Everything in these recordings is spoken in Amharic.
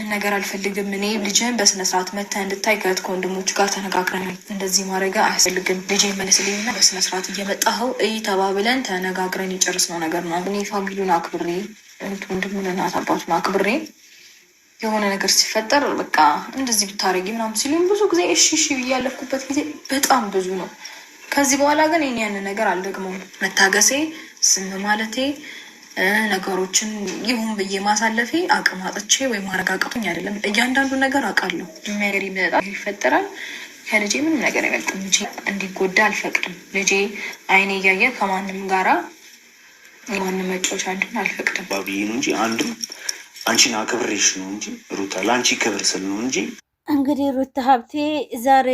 ምንም ነገር አልፈልግም። እኔ ልጅህን በስነ ስርዓት መተህ እንድታይ ከእህት ከወንድሞች ጋር ተነጋግረናል። እንደዚህ ማድረግ አያስፈልግም። ልጄን መልስልኝና በስነ ስርዓት እየመጣኸው እይ ተባብለን ተነጋግረን የጨረስነው ነገር ነው። እኔ ፋሚሊውን አክብሬ እህት ወንድሙን እናት አባቱን አክብሬ የሆነ ነገር ሲፈጠር በቃ እንደዚህ ብታረጊ ምናምን ሲሉኝ ብዙ ጊዜ እሺ እሺ ብዬ ያለፍኩበት ጊዜ በጣም ብዙ ነው። ከዚህ በኋላ ግን እኔ ያንን ነገር አልደግመውም። መታገሴ፣ ዝም ማለቴ፣ ነገሮችን ይሁን ብዬ ማሳለፌ አቅም አጥቼ ወይም ማረጋገጡኝ አይደለም። እያንዳንዱ ነገር አውቃለሁ። ነገር ይመጣ ይፈጠራል። ከልጄ ምንም ነገር አይበልጥም። ልጄ እንዲጎዳ አልፈቅድም። ልጄ አይኔ እያየ ከማንም ጋራ የማንም መጫወቻ እንዲሆን አልፈቅድም። ባብዬ ነው እንጂ አንድም አንቺን አክብሬሽ ነው እንጂ ሩታ ለአንቺ ክብር ስል ነው እንጂ። እንግዲህ ሩታ ሀብቴ ዛሬ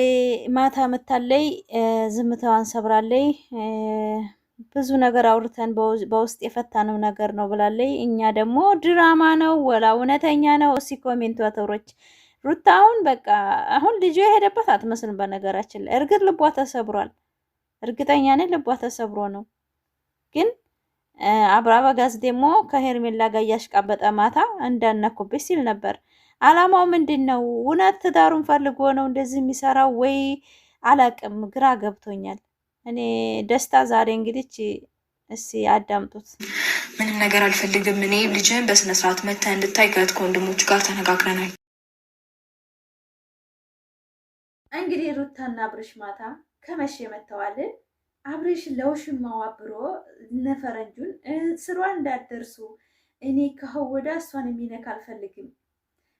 ማታ መታለይ ዝምታዋን ሰብራለይ። ብዙ ነገር አውርተን በውስጥ የፈታነው ነገር ነው ብላለይ። እኛ ደግሞ ድራማ ነው ወላ እውነተኛ ነው? እስኪ ኮሜንታተሮች ሩታ አሁን በቃ አሁን ልጁ የሄደበት አትመስልም። በነገራችን ላይ እርግጥ ልቧ ተሰብሯል። እርግጠኛ ነኝ ልቧ ተሰብሮ ነው። ግን አበጋዝ ደግሞ ከሄርሜላ ጋር እያሽቃበጠ ማታ እንዳነኩብሽ ሲል ነበር። አላማው ምንድን ነው? እውነት ትዳሩን ፈልጎ ነው እንደዚህ የሚሰራው ወይ አላቅም፣ ግራ ገብቶኛል። እኔ ደስታ ዛሬ እንግዲህ እስኪ አዳምጡት። ምንም ነገር አልፈልግም። እኔ ልጅህን በስነ ስርዓት መተህ እንድታይ ከእህት ከወንድሞች ጋር ተነጋግረናል። እንግዲህ ሩታና አብርሽ ማታ ከመቼ መተዋልን? አብርሽ ለውሽማው አብሮ ነፈረንጁን ስሯን እንዳደርሱ እኔ ከወዳ እሷን የሚነካ አልፈልግም።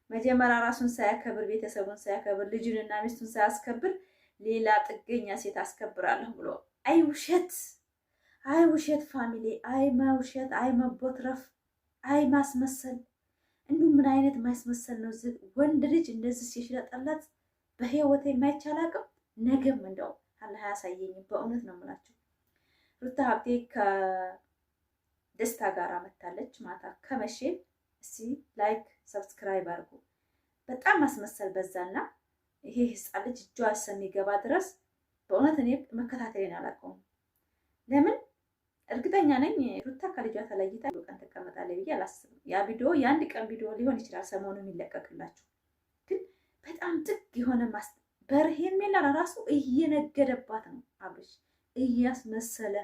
መጀመሪያ ራሱን ሳያከብር ቤተሰቡን ሳያከብር ልጁንና ሚስቱን ሳያስከብር ሌላ ጥገኛ ሴት አስከብራለሁ ብሎ አይ ውሸት፣ አይ ውሸት ፋሚሊ፣ አይ መውሸት፣ አይ መቦትረፍ፣ አይ ማስመሰል። እንዲሁ ምን አይነት ማስመሰል ነው? ወንድ ልጅ እንደዚህ ሲሽለጠለት በህይወት የማይቻል አቅም ነገም እንደው አላህ ያሳየኝ። በእውነት ነው የምላችሁ። ሩታ ሀብቴ ከደስታ ጋር መታለች ማታ ከመቼ። እስቲ ላይክ ሰብስክራይብ አድርጉ። በጣም ማስመሰል በዛና ይሄ ህፃን ልጅ እጇ እስከሚገባ ድረስ በእውነት እኔ መከታተልን አላውቀውም። ለምን እርግጠኛ ነኝ ሩታ ከልጇ ተለይታ ቀን ትቀመጣለች ብዬ አላስብም። ያ ቪዲዮ የአንድ ቀን ቪዲዮ ሊሆን ይችላል ሰሞኑ የሚለቀቅላችሁ። ግን በጣም ጥግ የሆነ በሄርሜላ ራሱ እየነገደባት ነው አብርሽ እያስመሰለ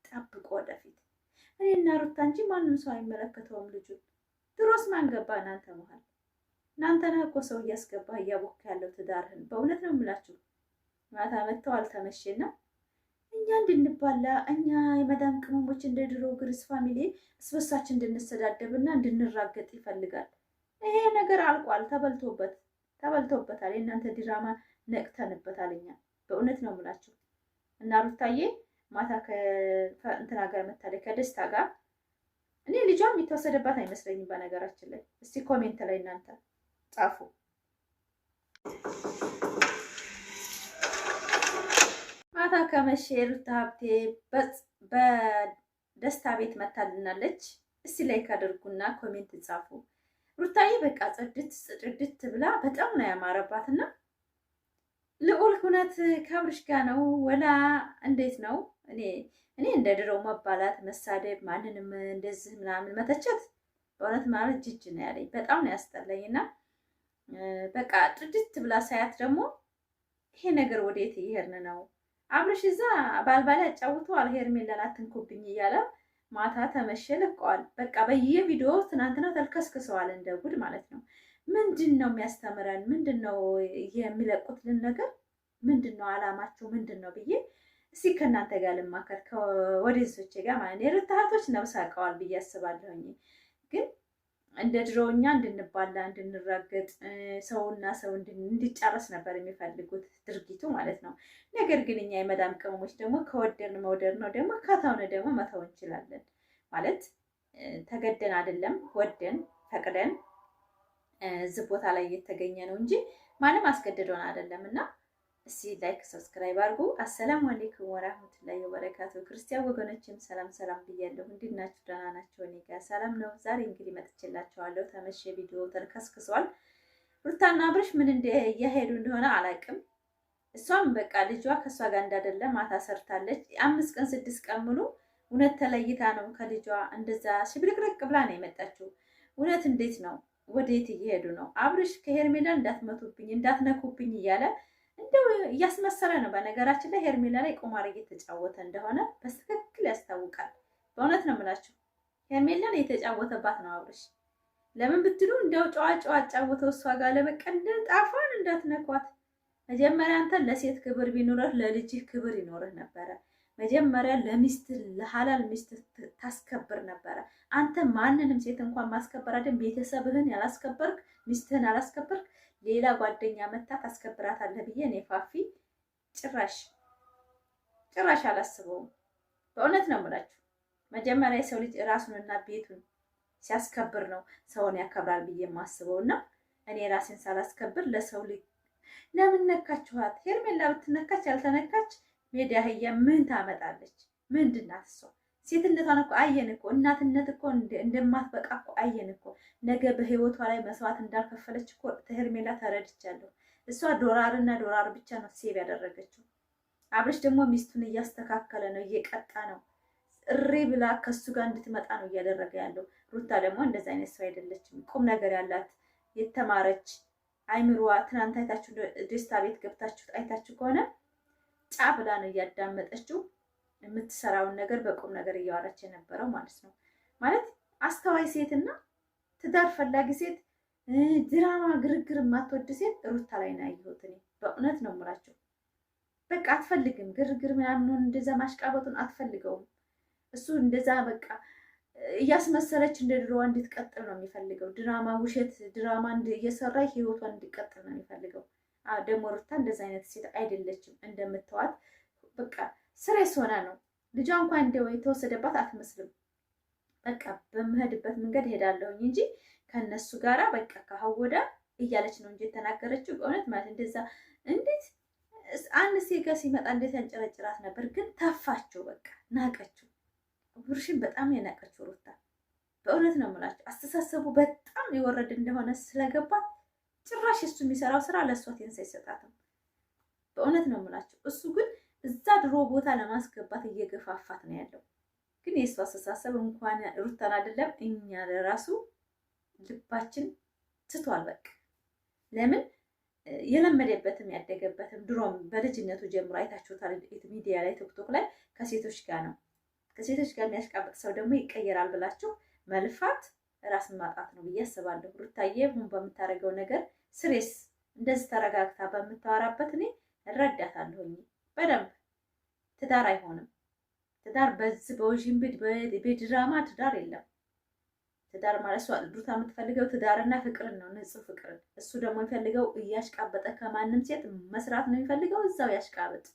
ጠብቆ ወደፊት። እኔና ሩታ እንጂ ማንም ሰው አይመለከተውም ልጁን። ድሮስ ማን ገባ እናንተ መሀል? እናንተ ነህ እኮ ሰው እያስገባ እያቦካ ያለው ትዳርህን። በእውነት ነው የምላችሁ። ማታ መጥተው አልተመቼና እኛ እንድንባላ እኛ የመዳም ቅመሞች እንደ ድሮ ግርስ ፋሚሊ እስበሳችን እንድንሰዳደብና እንድንራገጥ ይፈልጋል። ይሄ ነገር አልቋል። ተበልቶበታል። የእናንተ ድራማ ነቅተንበታል እኛ። በእውነት ነው የምላችሁ። እና ሩታዬ ማታ ከእንትና ጋር መታለች ከደስታ ጋር። እኔ ልጇም የተወሰደባት አይመስለኝም በነገራችን ላይ። እስቲ ኮሜንት ላይ እናንተ ጻፉ። ማታ ከመቼ ሩታ ሀብቴ በደስታ ቤት መታልናለች። እስቲ ላይክ አድርጉና ኮሜንት ጻፉ። ሩታዬ በቃ ጽድት ብላ በጣም ነው ያማረባትና ልዑል እውነት ከአብርሽ ጋር ነው ወላ እንዴት ነው? እኔ እንደ ድሮው መባላት፣ መሳደብ፣ ማንንም እንደዚህ ምናምን መተቸት በእውነት ማለት ጅጅ ነው ያለኝ። በጣም ነው ያስጠላኝና በቃ ጽድት ብላ ሳያት ደግሞ ይሄ ነገር ወዴት እየሄድን ነው? አብርሽ እዛ ባልባላ ያጫውተዋል ሄርሜላን አትንኩብኝ እያለ ማታ ተመሸ ለቀዋል። በቃ በየቪዲዮ ትናንትና ተልከስክሰዋል እንደ ጉድ ማለት ነው። ምንድን ነው የሚያስተምረን? ምንድን ነው የሚለቁትልን ነገር? ምንድን ነው አላማቸው? ምንድን ነው ብዬ እስኪ ከእናንተ ጋር ልማከር ከወደዞቼ ጋር ማለት ነው። የሩታ እህቶች ነብስ አውቀዋል ብዬ አስባለሁኝ። ግን እንደ ድሮኛ እንድንባላ እንድንራገጥ ሰውና ሰው እንዲጫረስ ነበር የሚፈልጉት ድርጊቱ ማለት ነው። ነገር ግን እኛ የመዳም ቅመሞች ደግሞ ከወደድን መውደድ ነው፣ ደግሞ ከተውን ደግሞ መተው እንችላለን ማለት ተገደን አይደለም ወደን ፈቅደን እዚህ ቦታ ላይ እየተገኘ ነው እንጂ ማንም አስገድዶን አይደለም። እና እስቲ ላይክ ሰብስክራይብ አድርጉ። አሰላሙ አለይኩም ወራህመቱላሂ ወበረካቱ። ክርስቲያን ወገኖችም ሰላም ሰላም ብያለሁ። እንዴት ናችሁ? ደህና ናችሁ? እኔ ጋር ሰላም ነው። ዛሬ እንግዲህ መጥቼላችኋለሁ። ተመሸ ቪዲዮ ተልከስክሷል። ሩታና አብርሽ ምን እየሄዱ እንደሆነ አላውቅም። እሷም በቃ ልጇ ከእሷ ጋር እንዳደለ ማታ ሰርታለች። 5 ቀን 6 ቀን ሙሉ እውነት ተለይታ ነው ከልጇ እንደዛ ሽብርቅርቅ ብላ ነው የመጣችው። እውነት እንዴት ነው ወዴት እየሄዱ ነው? አብርሽ ከሄርሜላ እንዳትመቱብኝ እንዳትነኩብኝ እያለ እንደው እያስመሰለ ነው። በነገራችን ላይ ሄርሜላ ላይ ቁማር እየተጫወተ እንደሆነ በትክክል ያስታውቃል። በእውነት ነው የምላችሁ ሄርሜላን የተጫወተባት ነው አብርሽ። ለምን ብትሉ እንደው ጨዋ ጨዋ አጫወተው እሷ ጋር ለመቀንደል ጣፏን እንዳትነኳት። መጀመሪያ አንተ ለሴት ክብር ቢኖርህ ለልጅህ ክብር ይኖርህ ነበረ። መጀመሪያ ለሚስት ለሐላል ሚስት ታስከብር ነበረ። አንተ ማንንም ሴት እንኳን ማስከበር አይደል ቤተሰብህን ያላስከበርክ ሚስትህን ያላስከበርክ ሌላ ጓደኛ መታ ታስከብራታለህ ብዬ እኔ ፋፊ ጭራሽ አላስበውም። በእውነት ነው የምላችሁ መጀመሪያ የሰው ልጅ ራሱንና ቤቱን ሲያስከብር ነው ሰውን ያከብራል ብዬ የማስበው እና እኔ ራሴን ሳላስከብር ለሰው ልጅ ለምን ነካችኋት? ሄርሜላ ብትነካች ያልተነካች ሜዳ አህያ ምን ታመጣለች? ምንድናት እሷ? ሴትነቷን እኮ አየን እኮ እናትነት እኮ እንደማትበቃ እኮ አየን እኮ። ነገ በህይወቷ ላይ መስዋዕት እንዳልከፈለች እኮ ሄርሜላ ተረድቻለሁ። እሷ ዶላርና ዶላር ብቻ ነው ሴቭ ያደረገችው። አብርሽ ደግሞ ሚስቱን እያስተካከለ ነው፣ እየቀጣ ነው። እሪ ብላ ከሱ ጋር እንድትመጣ ነው እያደረገ ያለው። ሩታ ደግሞ እንደዛ አይነት ሰው አይደለችም። ቁም ነገር ያላት የተማረች አይምሮዋ። ትናንት አይታችሁ ደስታ ቤት ገብታችሁ አይታችሁ ከሆነ ጫ ብላ ነው እያዳመጠችው የምትሰራውን ነገር በቁም ነገር እያወራች የነበረው ማለት ነው። ማለት አስተዋይ ሴትና ትዳር ፈላጊ ሴት፣ ድራማ ግርግር የማትወድ ሴት ሩታ ላይ ነው ያየሁት እኔ። በእውነት ነው የምላቸው። በቃ አትፈልግም ግርግር ምናምን እንደዛ ማሽቃበጡን አትፈልገውም። እሱ እንደዛ በቃ እያስመሰለች እንደ ድሮዋ እንድትቀጥል ነው የሚፈልገው። ድራማ ውሸት ድራማ እየሰራ ህይወቷን እንዲቀጥል ነው የሚፈልገው። ደግሞ ሩታ እንደዛ አይነት ሴት አይደለችም። እንደምትዋት በቃ ስሬስ ሆና ነው። ልጇ እንኳን እንደው የተወሰደባት አትመስልም። በቃ በምሄድበት መንገድ ሄዳለሁኝ እንጂ ከነሱ ጋራ በቃ ከሀወዳ እያለች ነው እንጂ የተናገረችው። በእውነት ማለት እንደዛ እንዴት አንድ ሴጋ ሲመጣ እንዴት ያንጨረጭራት ነበር። ግን ተፋቸው፣ በቃ ናቀችው። ብርሽን በጣም የናቀችው ሩታ። በእውነት ነው የምላቸው አስተሳሰቡ በጣም የወረደ እንደሆነ ስለገባት ጭራሽ እሱ የሚሰራው ስራ ለእሷ ቴንስ አይሰጣትም። በእውነት ነው የምላቸው። እሱ ግን እዛ ድሮ ቦታ ለማስገባት እየገፋፋት ነው ያለው። ግን የእሱ አስተሳሰብ እንኳን ሩታን አይደለም እኛ ለራሱ ልባችን ትቷል። በቃ ለምን የለመደበትም ያደገበትም ድሮም በልጅነቱ ጀምሮ አይታችሁታል። ሚዲያ ላይ ቲክቶክ ላይ ከሴቶች ጋር ነው። ከሴቶች ጋር የሚያሽቃበጥ ሰው ደግሞ ይቀየራል ብላችሁ መልፋት ራስን ማጣት ነው ብዬ አስባለሁ። ሩታዬ ሁን በምታደርገው ነገር ስሬስ እንደዚህ ተረጋግታ በምታወራበት እኔ እረዳታለሁኝ በደንብ። ትዳር አይሆንም። ትዳር በዚህ በውዥንብድ በድራማ ትዳር የለም። ትዳር ማለት እሷ ሩታ የምትፈልገው ትዳርና ፍቅርን ነው፣ ንጹህ ፍቅርን። እሱ ደግሞ የሚፈልገው እያሽቃበጠ ከማንም ሴት መስራት ነው የሚፈልገው። እዛው ያሽቃበጥ።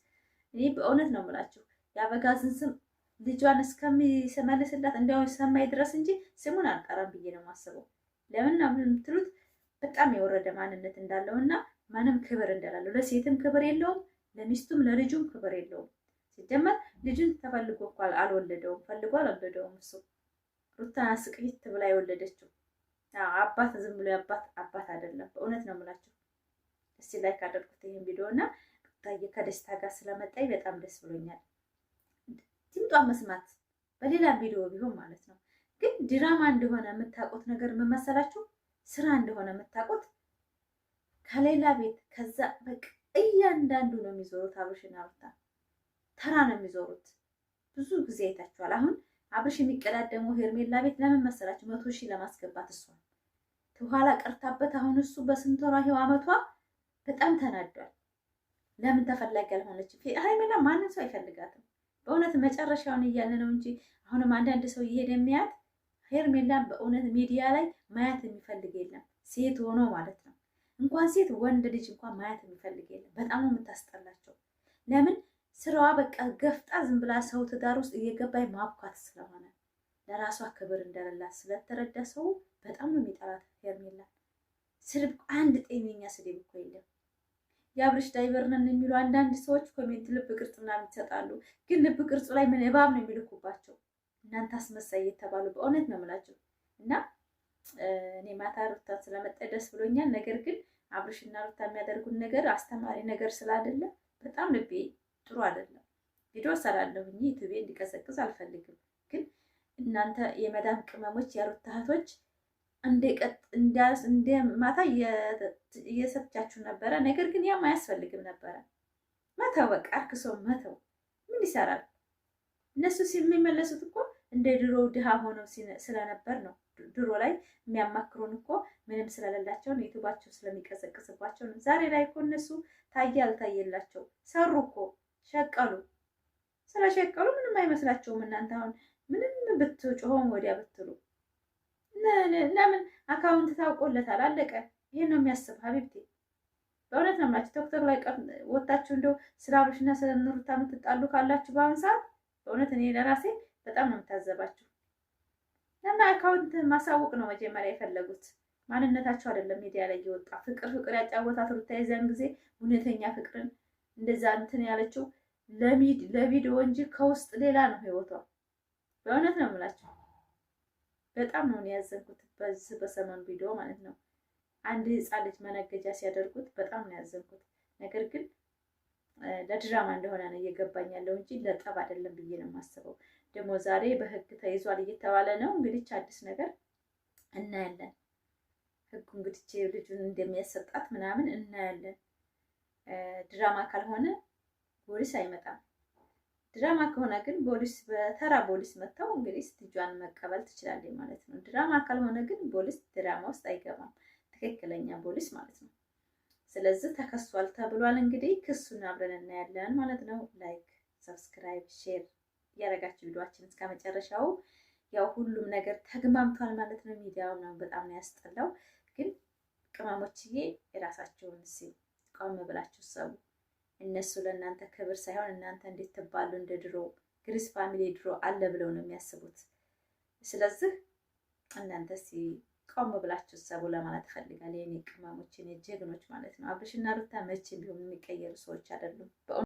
እኔ በእውነት ነው የምላችሁ የአበጋዝን ስም ልጇን እስከሚመልስላት እንዲያው ሰማይ ድረስ እንጂ ስሙን አልጠራም ብዬ ነው የማስበው። ለምን የምትሉት በጣም የወረደ ማንነት እንዳለው እና ማንም ክብር እንደሌለው፣ ለሴትም ክብር የለውም፣ ለሚስቱም ለልጁም ክብር የለውም። ሲጀመር ልጁን ተፈልጎ እኮ አልወለደውም፣ ፈልጎ አልወለደውም። እሱ ሩታን አስቅይት ብላ የወለደችው አባት ዝም ብሎ አባት አይደለም። በእውነት ነው የምላችሁ። እስቲ ላይ ካደርኩት ይህን ቪዲዮ እና ሩታዬ ከደስታ ጋር ስለመጣኝ በጣም ደስ ብሎኛል። ድምጧ መስማት በሌላ ቪዲዮ ቢሆን ማለት ነው። ግን ድራማ እንደሆነ የምታውቁት ነገር ምን መሰላችሁ? ስራ እንደሆነ የምታውቁት ከሌላ ቤት ከዛ በቃ እያንዳንዱ ነው የሚዞሩት። አብርሽና ሩታ ተራ ነው የሚዞሩት። ብዙ ጊዜ አይታችኋል። አሁን አብርሽ የሚቀዳደመው ሄርሜላ ቤት ለምን መሰላችሁ? 100 ሺህ ለማስገባት እሷን ተኋላ ቀርታበት። አሁን እሱ በስንት ወሯ ይኸው አመቷ በጣም ተናዷል። ለምን ተፈላጊ ያልሆነች ሄርሜላ ማንም ሰው አይፈልጋትም። በእውነት መጨረሻውን እያለ ነው እንጂ አሁንም አንዳንድ ሰው እየሄደ የሚያት ሄርሜላን በእውነት ሚዲያ ላይ ማየት የሚፈልግ የለም። ሴት ሆኖ ማለት ነው። እንኳን ሴት ወንድ ልጅ እንኳን ማየት የሚፈልግ የለም። በጣም የምታስጠላቸው። ለምን ስራዋ በቃ ገፍጣ ዝም ብላ ሰው ትዳር ውስጥ እየገባይ ማብኳት ስለሆነ ለራሷ ክብር እንደሌላት ስለተረዳ ሰው በጣም ነው የሚጠላት ሄርሜላን። ስድብ አንድ ጤነኛ ስድብ እኮ የለም። የአብርሽ ዳይቨር ነን የሚሉ አንዳንድ ሰዎች ኮሜንት ልብ ቅርጽ ምናምን ይሰጣሉ። ግን ልብ ቅርጹ ላይ ምን እባብ ነው የሚልኩባቸው እናንተ አስመሳይ የተባሉ። በእውነት ነው የምላቸው። እና እኔ ማታ ሩታ ስለመጣ ደስ ብሎኛል። ነገር ግን አብርሽና ሩታ የሚያደርጉን ነገር አስተማሪ ነገር ስላይደለ በጣም ልቤ ጥሩ አይደለም። ቪዲዮ ሰራለሁኝ ዩቲዩብ እንዲቀሰቅስ አልፈልግም። ግን እናንተ የመዳም ቅመሞች የሩታ እህቶች እንደ ማታ እየሰብቻችሁ ነበረ። ነገር ግን ያም አያስፈልግም ነበረ። መተው በቃ አርክሶ መተው ምን ይሰራል? እነሱ የሚመለሱት እኮ እንደ ድሮ ድሃ ሆነው ስለነበር ነው። ድሮ ላይ የሚያማክሩን እኮ ምንም ስለሌላቸው ነው፣ ዩቱባቸው ስለሚቀሰቅስባቸው ነው። ዛሬ ላይ እኮ እነሱ ታየ አልታየላቸው ሰሩ እኮ ሸቀሉ። ስለሸቀሉ ምንም አይመስላቸውም። እናንተ አሁን ምንም ብትጮሆም ወዲያ ብትሉ ለምን አካውንት ታውቆለታል፣ አለቀ። ይሄን ነው የሚያስብ ሀቢብቴ። በእውነት ነው የምላችሁ። ቲክቶክ ላይ ወጣችሁ እንደው ስለ አብርሽና ስለ ሩታ የምትጣሉ ካላችሁ በአሁን ሰዓት በእውነት እኔ ለራሴ በጣም ነው የምታዘባችሁ። እና አካውንት ማሳወቅ ነው መጀመሪያ የፈለጉት፣ ማንነታቸው አይደለም ሚዲያ ላይ እየወጣ ፍቅር ያጫወታት ሩታ የዚያን ጊዜ እውነተኛ ፍቅርን እንደዛ እንትን ያለችው ለቪዲዮ እንጂ ከውስጥ ሌላ ነው ህይወቷ። በእውነት ነው የምላችሁ። በጣም ነው ያዘንኩት በዚህ በሰሞኑ ቪዲዮ ማለት ነው። አንድ ህፃን ልጅ መነገጃ ሲያደርጉት በጣም ነው ያዘንኩት። ነገር ግን ለድራማ እንደሆነ ነው እየገባኝ ያለው እንጂ ለጠብ አይደለም ብዬ ነው የማስበው። ደግሞ ዛሬ በህግ ተይዟል እየተባለ ነው። እንግዲህ አዲስ ነገር እናያለን። ህጉ እንግዲህ ልጁን እንደሚያሰጣት ምናምን እናያለን። ድራማ ካልሆነ ፖሊስ አይመጣም። ድራማ ከሆነ ግን በተራ ፖሊስ መጥተው እንግዲህ ልጇን መቀበል ትችላለች ማለት ነው። ድራማ ካልሆነ ግን ፖሊስ ድራማ ውስጥ አይገባም፣ ትክክለኛ ፖሊስ ማለት ነው። ስለዚህ ተከሷል ተብሏል። እንግዲህ ክሱን አብረን እናያለን ማለት ነው። ላይክ፣ ሰብስክራይብ፣ ሼር ያረጋችሁ ቪዲዮአችን እስከ መጨረሻው። ያው ሁሉም ነገር ተግማምቷል ማለት ነው። ሚዲያው ነው በጣም ነው ያስጠላው። ግን ቅመሞችዬ የራሳቸውን ቆም ብላችሁ ሰው እነሱ ለእናንተ ክብር ሳይሆን እናንተ እንዴት ትባሉ እንደ ድሮ ግሪስ ፋሚሊ ድሮ አለ ብለው ነው የሚያስቡት። ስለዚህ እናንተ ቆም ብላችሁ ሰው ለማለት ፈልጋለሁ። የኔ ቅመሞች፣ የኔ ጀግኖች ማለት ነው። አብርሽና ሩታ መቼም ቢሆን የሚቀየሩ ሰዎች አይደሉም።